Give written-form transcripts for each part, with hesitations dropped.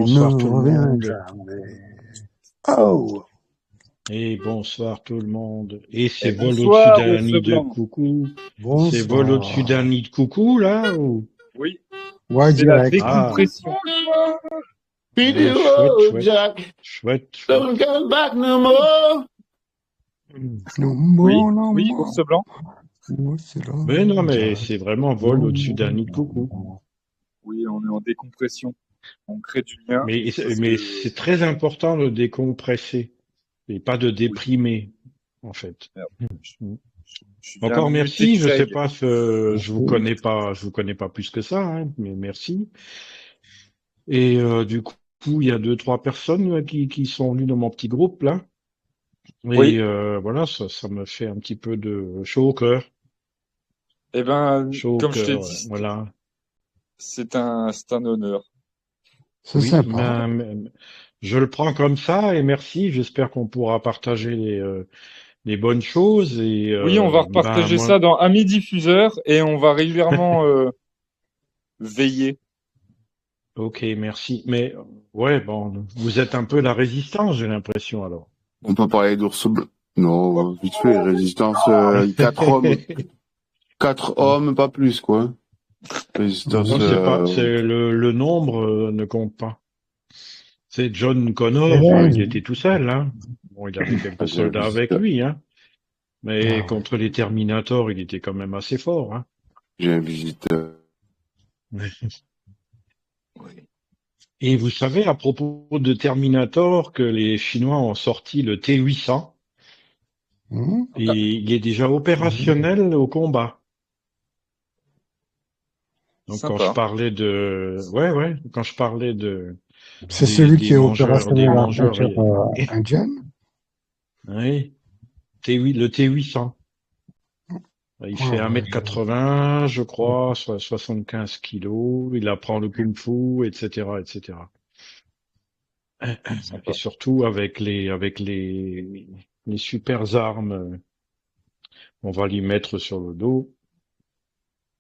bonsoir ne tout le revient monde. jamais. Oh, Et bonsoir tout le monde. Et c'est Et vol au-dessus bonsoir, d'un ours nid de blanc. coucou. C'est vol au-dessus d'un bonsoir. nid de coucou, là, ou... Oui, Ouais, c'est la direct. Ah, décompression. chouette, chouette, Jack, chouette, chouette. don't come back no more. Non, Oui, non, oui, non. ours blanc. Ouais, c'est là, Mais non, mais Jack. c'est vraiment vol Non, au-dessus d'un nid de non, coucou. non. Oui, on est en décompression. On crée du lien. Mais Parce mais que c'est très important de décompresser et pas de oui, déprimer, en fait. merde, je, Mm. je viens Encore de muter merci. Je sais Craig. pas, je vous connais pas plus que ça, hein, mais merci. Et du coup, il y a deux, trois personnes qui sont venues dans mon petit groupe là. Et Oui, voilà, ça me fait un petit peu de chaud au cœur. eh ben, Chaud au comme je t'ai cœur, ouais, dit, voilà. c'est un honneur. C'est Oui, sympa. je le prends comme ça et merci. J'espère qu'on pourra partager les bonnes choses. Et Oui, on va ben repartager moi, ça dans Amis Diffuseur et on va régulièrement veiller. ok, merci. Mais ouais, bon, vous êtes un peu la résistance, j'ai l'impression alors. On peut parler d'ours blanc. Non, vite fait, résistance, 4 hommes. 4 hommes, pas plus, quoi. Résistance, Non, Oui. c'est le nombre ne compte pas. C'est John Connor, Hélène. il était tout seul, hein. Bon, il avait quelques j'ai un soldats avec visiteur. lui, hein. Mais Ah, contre les Terminators, il était quand même assez fort, hein. J'ai un visiteur. Et vous savez, à propos de Terminator, que les Chinois ont sorti le T-800 hum, et il est déjà opérationnel au combat. Donc Sympa. quand je parlais C'est celui qui est des opérationnel à la mangeurs, frontière indienne. oui, le T-800. Il Ah, fait un ouais, mètre 80, je crois, soit 75 kilos. Il apprend le kung-fu, etc., etc. Et Sympa. surtout avec les super armes, on va lui mettre sur le dos.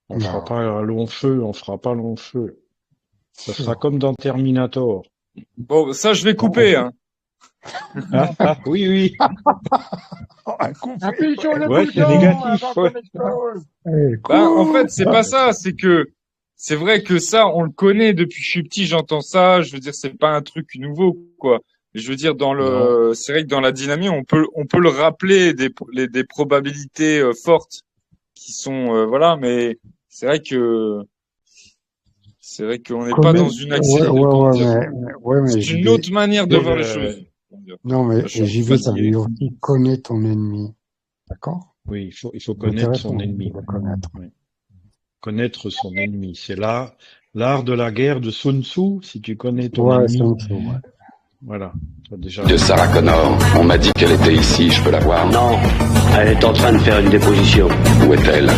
On fera non, pas long feu, on fera pas long feu. Ça sera sûr. comme dans Terminator. Bon, ça, je vais Bon, couper, hein. Oui, oui. on va couper. Appuie sur le Ouais, c'est bouton négatif. avant Ouais. qu'on explose. Eh, Ben, en fait, c'est quoi? pas ça. C'est que c'est vrai que ça, on le connaît depuis que je suis petit. J'entends ça. Je veux dire, c'est pas un truc nouveau, quoi. Je veux dire, Non. c'est vrai que dans la dynamique, on peut le rappeler des probabilités fortes qui sont, voilà. Mais c'est vrai que c'est vrai qu'on n'est pas Combien... dans une Ouais, comment dire. ouais, mais C'est une JB. autre manière de Et voir les choses. Comment dire. Non, Là, mais je suis un peu JB, ça veut fatigué. dire aussi connaître ton ennemi. D'accord? oui, il faut C'est connaître intéressant son de ennemi. le connaître. Oui. Connaître son ennemi. C'est là l'art de la guerre de Sun Tzu. Si tu connais ton Ouais, c'est ennemi, un truc, ouais. voilà. Toi, déjà. De Sarah Connor. On m'a dit qu'elle était ici, je peux la voir. Non, elle est en train de faire une déposition. Où est-elle?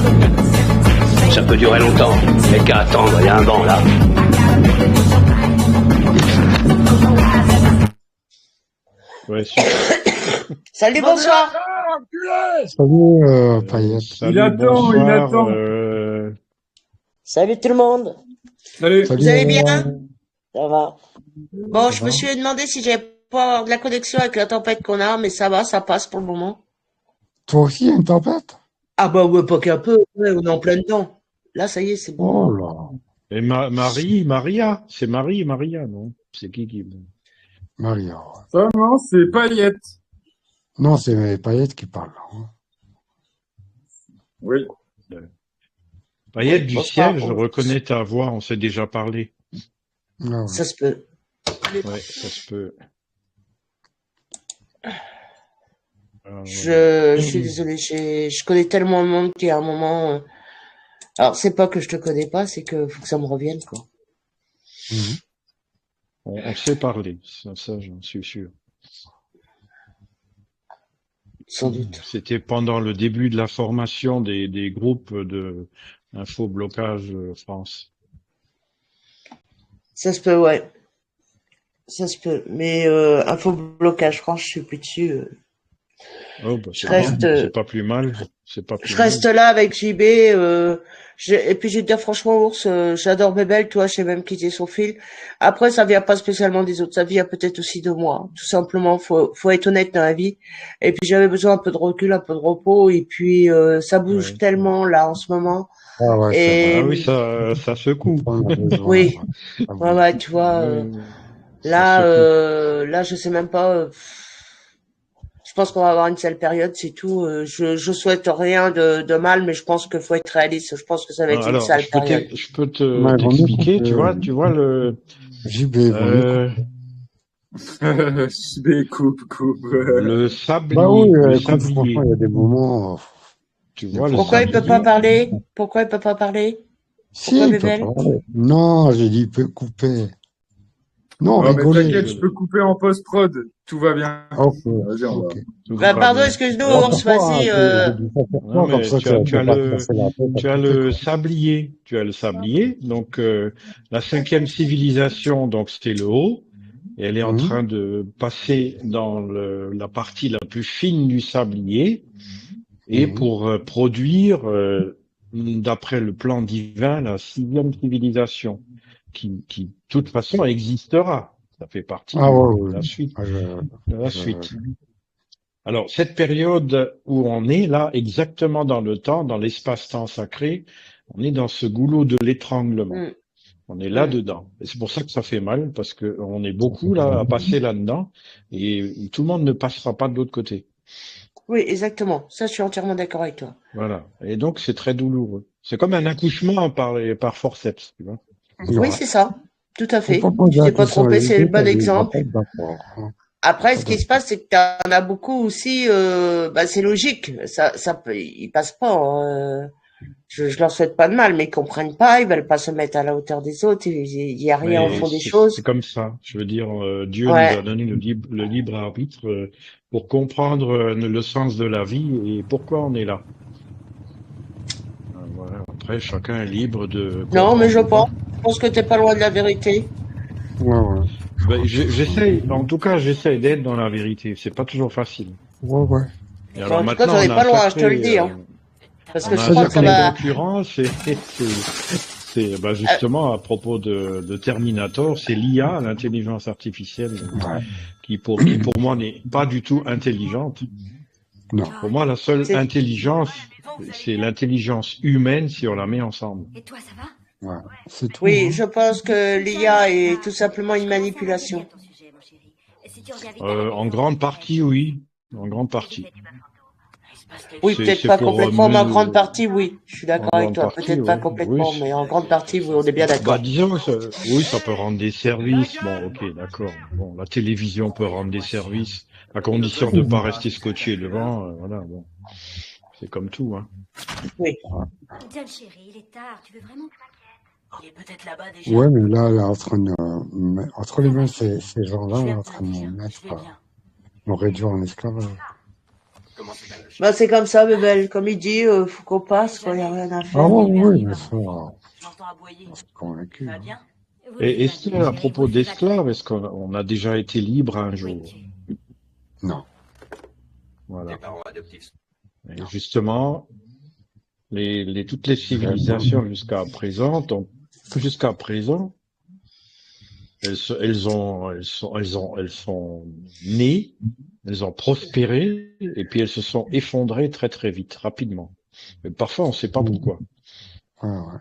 Ça peut durer longtemps. Mais qu'à attendre, il y a un banc là. Ouais, super. Salut, bonsoir. Ah, enculé. Salut, Payette. Salut, attend, il bonsoir. attend. Salut tout le monde. Salut. Salut, Vous allez bien? Hélène. Ça va. Bon, Ça je va? me suis demandé si j'allais pas avoir de la connexion avec la tempête qu'on a, mais ça va, ça passe pour le moment. Toi aussi, il y a une tempête? Ah bah ouais, pas qu'un peu, ouais, on est en plein dedans. Là, ça y est, c'est bon. Oh là. Et Maria. C'est Maria, non? C'est qui? Maria. Ça, non, c'est Payette. Non, c'est Payette qui parle. Hein. Oui. Paillette Oui, du bonsoir. ciel, je reconnais ta voix, on s'est déjà parlé. Ah, ouais. Ça se peut. Ouais, ça se peut. Je suis désolée, je connais tellement de monde qu'il y a un moment. Alors, c'est pas que je te connais pas, c'est que faut que ça me revienne, quoi. Mhm. On s'est parlé, ça j'en suis sûr. Sans doute. C'était pendant le début de la formation des groupes de Infoblocage France. Ça se peut, ouais. Ça se peut. Mais Infoblocage France, je suis plus dessus. Oh, bah, Je c'est bien, reste, c'est pas plus mal, c'est pas je plus mal. reste là avec JB. Et puis je vais te dire franchement, Ours, j'adore Bébel. Toi, je sais même quitter son fil. Après, ça vient pas spécialement des autres. Ça vient peut-être aussi de moi. Tout simplement, faut être honnête dans la vie. Et puis j'avais besoin un peu de recul, un peu de repos. Et puis ça bouge Ouais. tellement là en ce moment. Ah ouais, c'est vrai. Et Ah oui, ça secoue. On a besoin, oui, ça ouais, bouge. ouais, tu vois. Oui, ça Là, secoue. là, je sais même pas. Je pense qu'on va avoir une sale période, c'est tout. Je souhaite rien de mal, mais je pense qu'il faut être réaliste. Je pense que ça va être une Alors, sale période. je peux Mais il vaut mieux t'expliquer, couper. tu vois JB, il vaut mieux couper. JB, coupe. Le Bah oui, sablier, écoute, franchement, il y a des moments, tu il n'y a vois, pas le de Pourquoi il peut pas sablier, parler? Pourquoi il peut pas parler? Si, Pourquoi il peut Bébel? parler. Non, j'ai dit, il peut couper. Non, Non, mais rigoler. t'inquiète, je peux couper en post-prod. Tout va bien. Ok, Vas-y, on va. ok. tout Bah, va pardon, bien. excuse-nous, Non, Ours, pour toi, hein, vas-y. j'ai dit ça pour Non, toi, comme mais ça, tu vas pas te casser la tête à tu as couper, le quoi. sablier, donc la cinquième civilisation, donc c'était le haut, et elle est en Mhm, train de passer dans la partie la plus fine du sablier, et mhm, pour produire, d'après le plan divin, la sixième civilisation, qui de toute façon existera. Ça fait partie Ah ouais, de la oui. suite. Ah, De la je, suite. Alors, cette période où on est là, exactement dans le temps, dans l'espace-temps sacré, on est dans ce goulot de l'étranglement. Mm, On est mm. là-dedans. Et c'est pour ça que ça fait mal, parce que on est beaucoup là à passer là-dedans, et tout le monde ne passera pas de l'autre côté. Oui, exactement. Ça, je suis entièrement d'accord avec toi. Voilà. Et donc, c'est très douloureux. C'est comme un accouchement par forceps, tu vois. Oui, ouais. c'est ça. Tout à Faut fait. pas poser Tu la t'es pas question à trompé, c'est le JB, bon parce qu'il va exemple. pas être d'accord. Hein. Après, Pas ce qui se d'accord. passe, c'est que t'en as beaucoup aussi, bah, c'est logique. Ça peut, ils passent pas, hein. Je leur souhaite pas de mal, mais ils comprennent pas, ils veulent pas se mettre à la hauteur des autres, il y a rien au Mais fond des c'est choses. comme ça. Je veux dire, Dieu nous Ouais. a donné le libre arbitre pour comprendre le sens de la vie et pourquoi on est là. Voilà. Après, chacun est libre de Non, mais comprendre ou pas. je pense que t'es pas loin de la vérité. Ouais, ouais. Ben, j'essaye, en tout cas, j'essaye d'être dans la vérité. C'est pas toujours facile. Ouais, ouais. Et Enfin, alors en tout cas, maintenant, t'en es on a pas un loin, je te le sacré, dis, hein. Parce que on a je un crois que ça sacré va, concurrent. C'est ben, justement à propos de Terminator, c'est l'IA, l'intelligence artificielle, Ouais. qui pour moi n'est pas du tout intelligente. Non. Pour moi, la seule c'est, intelligence, c'est l'intelligence humaine si on la met ensemble. Ouais. C'est tout, oui, hein. je pense que l'IA est tout simplement une manipulation. En grande partie, oui. En grande partie. Oui, peut-être C'est pas pour complètement, mais en grande partie, oui. Je suis en d'accord avec grande toi. partie, Peut-être pas oui. complètement, mais en grande partie, oui, on est bien Bah, d'accord. disons que oui, ça peut rendre des services. Bon, ok, d'accord. Bon, la télévision peut rendre des services, à condition de pas rester scotché devant. Voilà, bon, c'est comme tout, hein. Oui. John chérie, il est tard, tu veux vraiment que t'inquiètes? Il est peut-être là-bas déjà. Ouais, mais là, elle est en train de, entre les mains, ces gens-là, elle est en train de nous mettre, nous réduire en esclavage. Bah, c'est comme ça, Bébel. Comme il dit, faut qu'on passe, quoi. Y a rien à Ah faire. ouais, oui, mais ça, je suis convaincu. Hein. Et est-ce que, à propos d'esclaves, est-ce qu'on a déjà été libre un jour? Non. Voilà. Et justement, toutes les civilisations jusqu'à présent, elles sont nées, elles ont prospéré, et puis elles se sont effondrées très très vite, rapidement. Mais parfois, on ne sait pas pourquoi. Ouais, ouais.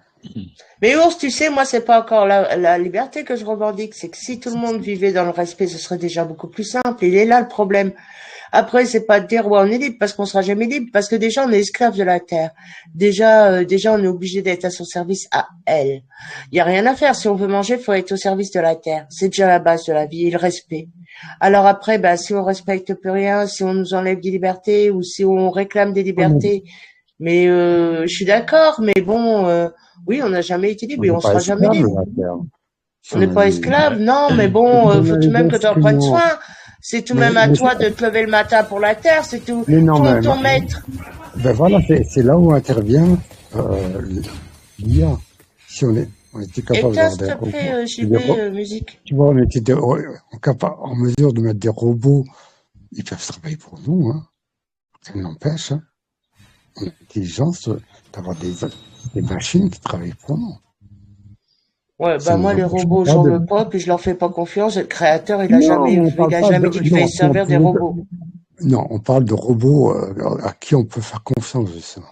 Mais Ours, tu sais, moi, c'est pas encore la liberté que je revendique. C'est que si tout le monde vivait dans le respect, ce serait déjà beaucoup plus simple. Il est là le problème. Après, c'est pas de dire ouais, on est libre parce qu'on sera jamais libre, parce que déjà on est esclave de la terre. Déjà, on est obligé d'être à son service à elle. Il y a rien à faire. Si on veut manger, faut être au service de la terre. C'est déjà la base de la vie et le respect. Alors après, bah si on respecte plus rien, si on nous enlève des libertés ou si on réclame des libertés, mais je suis d'accord. Mais bon, oui, on n'a jamais été libre On et n'est on pas sera jamais esclave, libre. la terre. On n'est pas esclave, non, mais bon, faut tout de même que tu en prennes soin. C'est tout de même à toi de te lever le matin pour la terre, c'est tout. Mais non, Ton maître. Ben voilà, c'est là où intervient l'IA. Si on était capable Éteins, s'il te plaît, JB, musique. Tu vois, on était en mesure de mettre des robots, ils peuvent travailler pour nous, hein. Ça n'empêche, hein, l'intelligence d'avoir des machines qui travaillent pour nous. Ouais, Ça bah nous moi les empêche robots pas j'en de... veux pas, puis je leur fais pas confiance. Et le créateur Non, mais on parle il a pas jamais de... dit qu'il fallait Non, servir des robots. non, on parle de robots à qui on peut faire confiance, justement.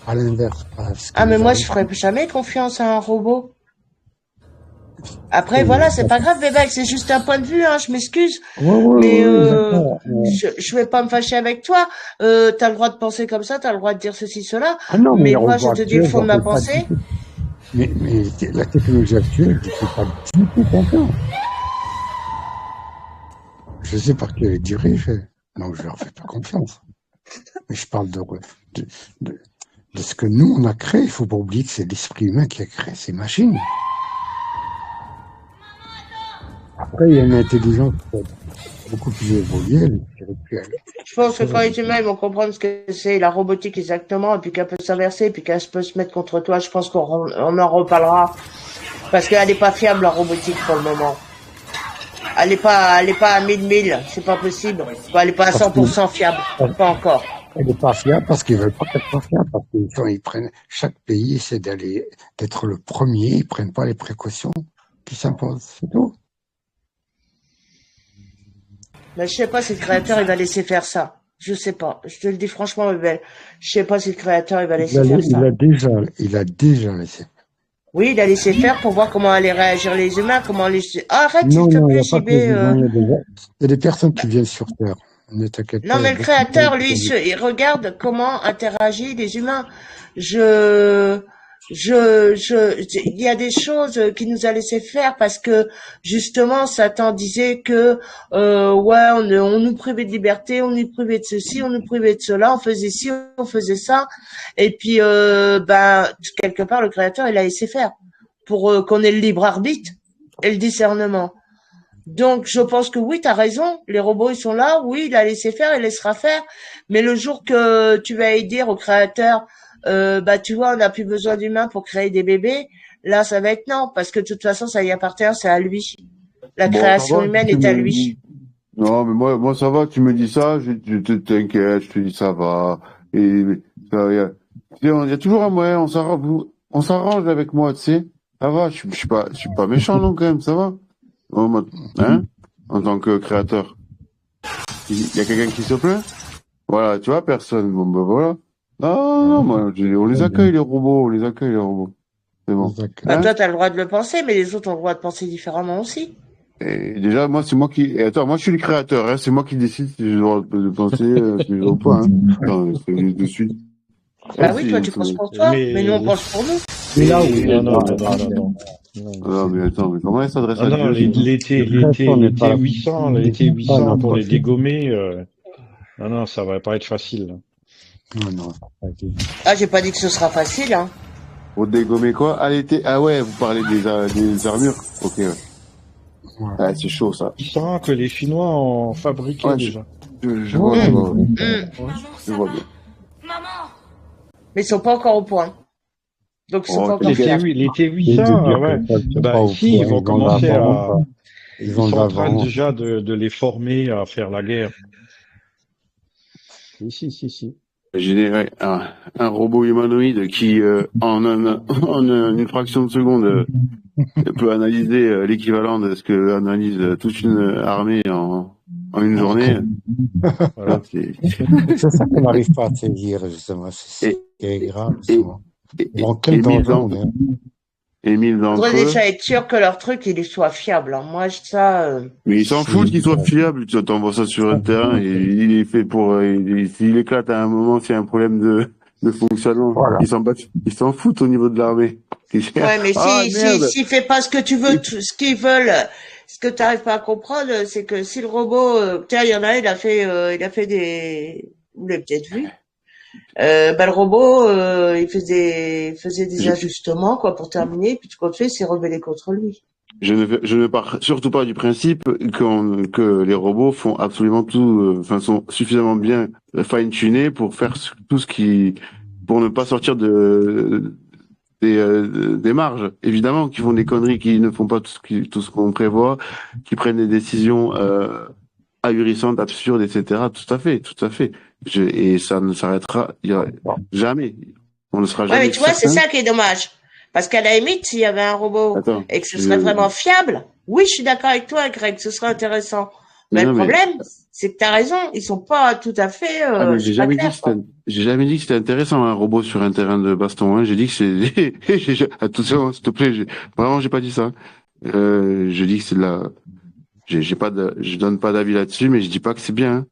À l'inverse, pas ce qui Ah mais nous moi je arrive. ferais jamais confiance à un robot. Après Et, voilà, c'est pas grave Bébé, c'est juste un point de vue, hein, je m'excuse. ouais, Mais d'accord. je vais pas me fâcher avec toi. T'as le droit de penser comme ça, t'as le droit de dire ceci, cela. Ah non, mais Mais les moi je robots te dis le actuels, fond de j'en ma fais pas du pensée. tout. Mais la technologie actuelle, je ne fais pas du tout confiance. Je sais par qui elle est dirigée, donc je leur fais pas confiance. Mais je parle de, de ce que nous, on a créé. Il faut pas oublier que c'est l'esprit humain qui a créé ces machines. Après, il y a une intelligence beaucoup plus évoluée, elle est spirituelle. Je pense que quand les humains ils vont comprendre ce que c'est la robotique exactement, et puis qu'elle peut s'inverser, et puis qu'elle peut se mettre contre toi, je pense on en reparlera. Parce qu'elle n'est pas fiable la robotique pour le moment. Elle est pas à 1000, c'est pas possible. Elle est pas à 100% fiable, pas encore. Elle n'est pas fiable parce qu'ils veulent pas qu'elle soit fiable, parce qu'ils prennent, chaque pays essaie d'être le premier, ils prennent pas les précautions qui s'imposent, c'est tout. Mais je sais pas si le créateur il va laisser faire ça. Je sais pas. Je te le dis franchement, Bébé. Je sais pas si le créateur il va laisser faire ça. Il a déjà laissé. Oui, il a laissé faire pour voir comment allaient réagir les humains, comment les... Arrête, s'il Non, te non, il n'y plaît, a pas que les JB. humains, il y a des personnes qui viennent sur Terre. Ne t'inquiète pas. Non, il y a mais le beaucoup de créateur, lui, personnes il regarde comment interagissent les humains. Il y a des choses qu'il nous a laissé faire parce que justement, Satan disait que, ouais, on nous privait de liberté, on nous privait de ceci, on nous privait de cela, on faisait ci, on faisait ça, et puis, ben, quelque part, le créateur, il a laissé faire pour qu'on ait le libre arbitre et le discernement. Donc, je pense que oui, tu as raison. Les robots, ils sont là. Oui, il a laissé faire, il laissera faire. Mais le jour que tu vas y dire au créateur, bah, tu vois, on n'a plus besoin d'humains pour créer des bébés, là, ça va être non. Parce que de toute façon, ça y appartient, c'est à lui. La Bon, ça création va, humaine tu est à me lui. dis. Non, mais moi, ça va, tu me dis ça, je t'inquiète, je te dis ça va. Et, il y a toujours un moyen, on s'arrange avec moi, tu sais. Ça va, je suis pas méchant, non, quand même, ça va. Hein? En tant que créateur. Il y a quelqu'un qui se plaint? Voilà, tu vois, personne. Bon, ben voilà. Non, moi, on les accueille, les robots, on les accueille, les robots. C'est bon. Bah, Hein? toi, tu as le droit de le penser, mais les autres ont le droit de penser différemment aussi. Et déjà, moi, c'est moi qui. Et attends, moi, je suis le créateur, hein. C'est moi qui décide si j'ai le droit de penser, si j'ai le droit ou pas, hein. Attends, c'est de suite. Bah oui, toi, tu penses pour toi, mais nous, on pense pour nous. Mais là où Non, mais attends, mais comment elle s'adresse à non, Dieu? les T800 pour les dégommer, non, ça va pas être facile. Non, Ah, j'ai pas dit que ce sera facile, hein. Pour dégommer quoi? Ah ouais, vous parlez des armures? Ok, ouais. Ouais, c'est chaud, ça. Il sent que les Chinois en fabriquaient Ouais, déjà. Je vois, je vois. Je vois bien. Mais ils sont pas encore au point. Donc, ils sont pas encore Les fiers. T800, ouais. Bah, ici, ils vont commencer ils sont en train déjà de les former à faire la guerre. Si. Générer un robot humanoïde qui, en une fraction de seconde, peut analyser l'équivalent de ce que analyse toute une armée en une journée. Voilà. C'est ça qu'on n'arrive pas à saisir, justement. C'est grave. Dans quel danger on est? Émile dans Il faudrait déjà être sûr que leur truc, il soit fiable. Hein. Moi, ça... Mais ils s'en foutent qu'il soit fiable. Tu t'envoies ça sur un terrain et il est fait pour... S'il éclate à un moment, s'il y a un problème de fonctionnement, voilà. Ils s'en foutent au niveau de l'armée. Ouais, mais s'il fait pas ce que tu veux, ce qu'ils veulent, ce que tu n'arrives pas à comprendre, c'est que si le robot... tiens, il y en a, il a fait des... Vous l'avez peut-être vu. Le robot, il faisait des ajustements, quoi, pour terminer, puis tout compte fait, il s'est rebellé contre lui. Je ne pars surtout pas du principe que les robots font absolument tout, sont suffisamment bien fine-tunés pour faire tout ce pour ne pas sortir des marges. Évidemment, qui font des conneries, qui ne font pas tout ce qu'on prévoit, qui prennent des décisions, ahurissante, absurde, etc. Tout à fait, tout à fait. Et ça ne s'arrêtera jamais. On ne sera Ouais, jamais mais tu vois, c'est certain. ça qui est dommage. Parce qu'à la limite, s'il y avait un robot Attends, et que ce serait vraiment fiable, oui, je suis d'accord avec toi, Greg, ce serait intéressant. Mais le non, mais problème, c'est que t'as raison, ils sont pas tout à fait, mais c'est pas clair, quoi. j'ai jamais dit que c'était intéressant un robot sur un terrain de baston. Hein. J'ai dit que c'est attention, s'il te plaît, vraiment j'ai pas dit ça. Je dis que c'est de la, j'ai pas je donne pas d'avis là-dessus, mais je dis pas que c'est bien. Hein.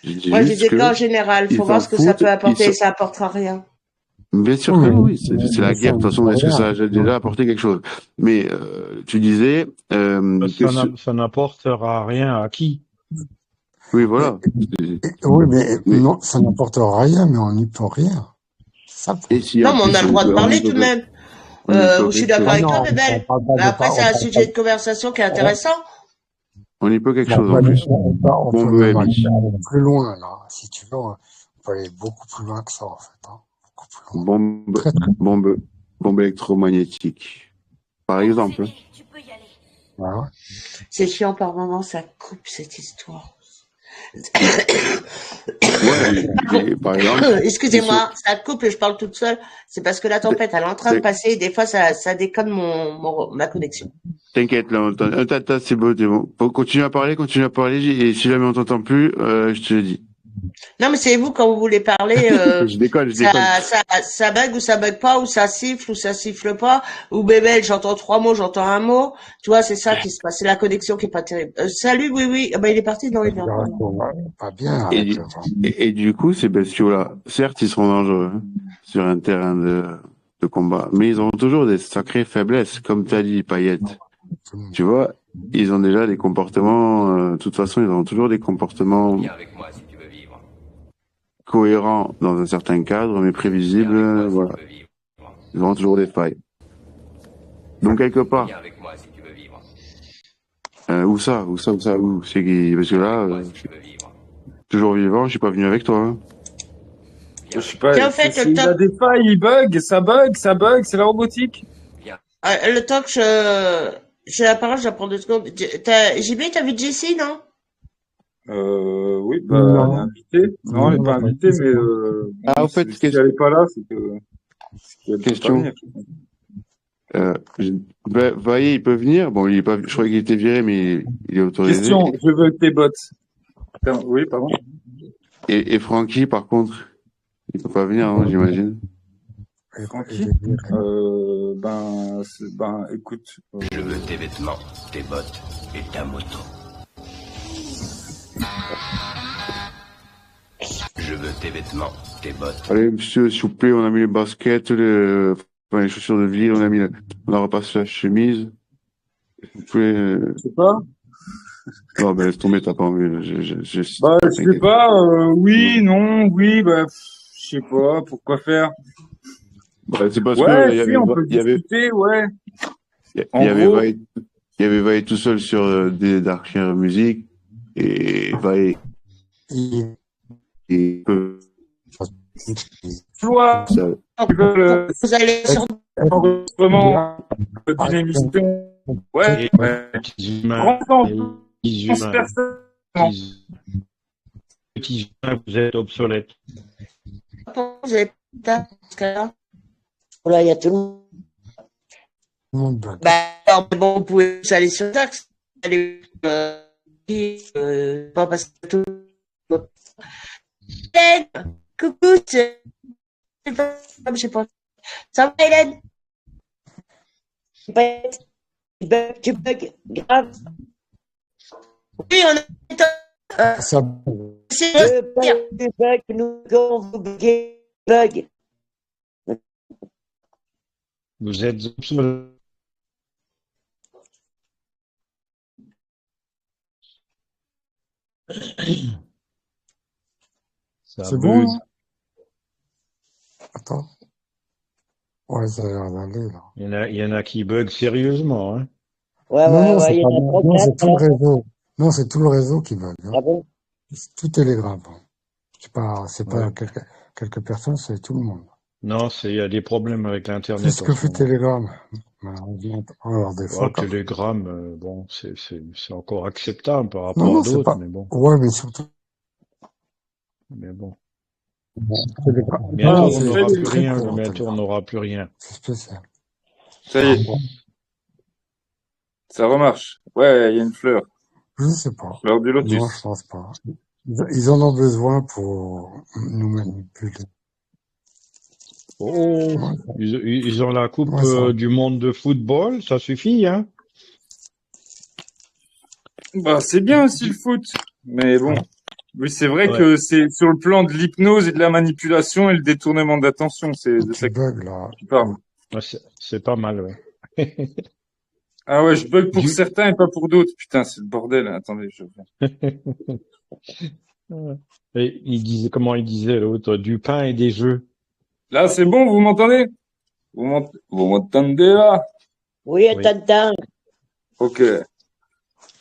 Je dis Moi, je juste disais que qu'en général, faut ils voir s'en ce que ça foutent. peut apporter et ça apportera rien. Bien sûr que oui, c'est la guerre. De toute façon, est-ce que ça a déjà apporté quelque chose? Mais tu disais Ça n'apportera rien à qui? oui, voilà. Oui, mais non, ça n'apportera rien, mais on n'y peut rien. Ça, Et si Non, en mais on plus a le droit de on y parler peut, tout de même. on y peut Je suis quelque d'accord chose. avec toi, non, Bébel. on Mais après, c'est un sujet de conversation qui est intéressant. On y peut quelque chose en plus. On Bon, peut même Amy. aller plus loin, là. Si tu veux, on peut aller beaucoup plus loin que ça, en fait. Hein. Beaucoup plus loin. Bombe, Très, très bombe électromagnétique. Par exemple. Tu peux y aller. loin. C'est chiant par moments, ça coupe cette histoire. Ouais, par exemple. Excusez-moi, ça coupe et je parle toute seule. C'est parce que la tempête, elle est en train de passer et des fois, ça déconne ma connexion. T'inquiète, là, c'est beau, c'est bon. Faut continuer à parler, et si jamais on t'entend plus, je te le dis. Non, mais c'est vous, quand vous voulez parler, Je déconne. ça bug ou ça bug pas, ou ça siffle pas, ou Bébel, j'entends 3 mots, j'entends un mot. Tu vois, c'est ça qui se passe. C'est la connexion qui est pas terrible. Salut, oui. Ah bah, il est parti dans les verres. Pas bien. Et du coup, ces bestiaux-là, certes, ils seront dangereux hein, sur un terrain de combat, mais ils ont toujours des sacrées faiblesses, comme tu as dit, Payette. Tu vois, ils ont déjà des comportements, de toute façon, ils ont toujours des comportements cohérents dans un certain cadre, mais prévisibles, voilà. Ils auront toujours des failles. Donc, quelque part, où ça, c'est qui, parce que là, toujours vivant, je suis pas venu avec toi, hein. Je sais pas. Tiens, en fait, Il a des failles, il bug, ça bug, c'est la robotique. Le temps que j'ai la parole, j'apprends 2 secondes. JB, t'as vu Jessie, non? Oui, bah, elle est invitée. Non, elle est pas invitée, mais, Ah, au fait, si elle est pas là, c'est qu'elle peut pas question. venir. Vaillé, il peut venir. Bon, il est pas, je croyais qu'il était viré, mais il est autorisé. Question, je veux tes bots. Oui, pardon. Et Francky, par contre, il peut pas venir, hein, j'imagine. Francky, écoute. Je veux tes vêtements, tes bottes et ta moto. Je veux tes vêtements, tes bottes. Allez, monsieur, s'il vous plaît, on a mis les baskets, les chaussures de ville, on a repassé la chemise. S'il vous plaît. Je sais pas. Non, ben, laisse tomber, t'as pas envie. Je sais pas, oui, non, oui, bah, je sais pas, pourquoi faire. Bah, c'est parce Ouais, que on peut discuter, ouais. Il y avait Vaillé tout seul sur Darker Music, et Vaillé, il peut, Toi, vous allez sur vraiment d'une émission. Ouais, ouais. Petits humains, vous êtes obsolètes. vous avez voilà, il y a tout le monde. Alors, bon, vous pouvez aller sur Dax, aller pas passer tout. Hélène, coucou, je sais pas. Ça va, Hélène? Tu bugs, grave. Oui, on est c'est bug, nous, quand vous buguez, bug. Vous êtes obsolètes. C'est bon, hein? Attends. Ouais, ça a l'air d'aller, là. Il y en a qui bug sérieusement, hein. Ouais, il y en a non, c'est tout le réseau. Non, c'est tout le réseau qui bug. Hein. Ah bon? Tout Telegram. C'est pas quelques personnes, c'est tout le monde. Non, il y a des problèmes avec C'est l'Internet ce en que ce fait moment. Telegram. Malheureusement. Alors, des fois, Telegram, bon, c'est encore acceptable par non, rapport à non, c'est d'autres, pas. mais bon. Ouais, mais surtout, Telegram. Ah, Bientôt, Non, on ça c'est y n'aura est, plus très rien. court, Bientôt, on Telegram. n'aura plus rien. C'est spécial. ça y est, ça remarche. Ouais, il y a une fleur. Je sais pas. Fleur du Non, je lotus. pense pas. Ils en ont besoin pour nous manipuler. Oh, Ouais, ils ont la coupe ouais, ça. du monde de football, ça suffit, hein? Bah, c'est bien aussi le foot. Mais bon. Oui, c'est vrai Ouais, que c'est sur le plan de l'hypnose et de la manipulation et le détournement d'attention, c'est de Tu ça que bugs là. tu parles. ouais, c'est pas mal, ouais. Ah ouais, je bug pour Du... certains et pas pour d'autres. Putain, c'est le bordel. Attendez, je reviens. Et comment il disait l'autre, du pain et des jeux. Là, c'est bon, vous m'entendez? Vous m'entendez là? Oui, Oui. tata. Ok.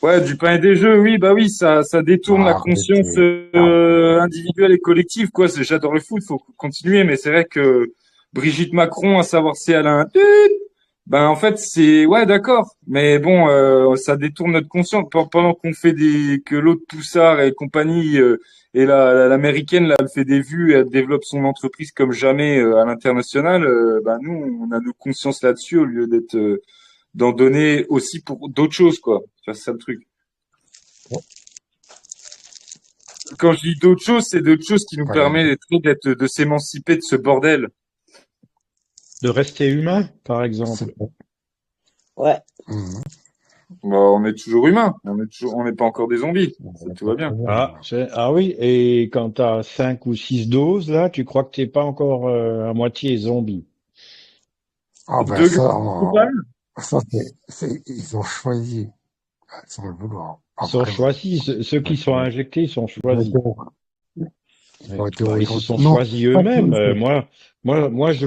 Ouais, du pain et des jeux, oui, bah oui, ça détourne la conscience Arrêtez. individuelle et collective, quoi. J'adore le foot, faut continuer, mais c'est vrai que Brigitte Macron, à savoir si elle a un ben en fait c'est ouais d'accord, mais bon, ça détourne notre conscience pendant qu'on fait que l'autre Poussard et compagnie et l'américaine là, elle fait des vues, elle développe son entreprise comme jamais à l'international. Ben nous, on a nos consciences là-dessus au lieu d'en donner aussi pour d'autres choses, quoi. C'est ça le truc. Quand je dis d'autres choses, c'est d'autres choses qui nous Voilà. permettent de s'émanciper de ce bordel. De rester humain, par C'est exemple. bon. Ouais. Mhm. Bah, on est toujours humain, on n'est pas encore des zombies. Tout va bien. Ah oui, et quand tu as 5 ou 6 doses, là, tu crois que t'es pas encore à moitié zombie. Ah ben Degré ça ils ont choisi sans le vouloir. Ils sont Après, choisis, ceux qui sont injectés sont choisis. ils ont été Bah, ils se sont non, choisis pas que eux-mêmes. ils Moi, je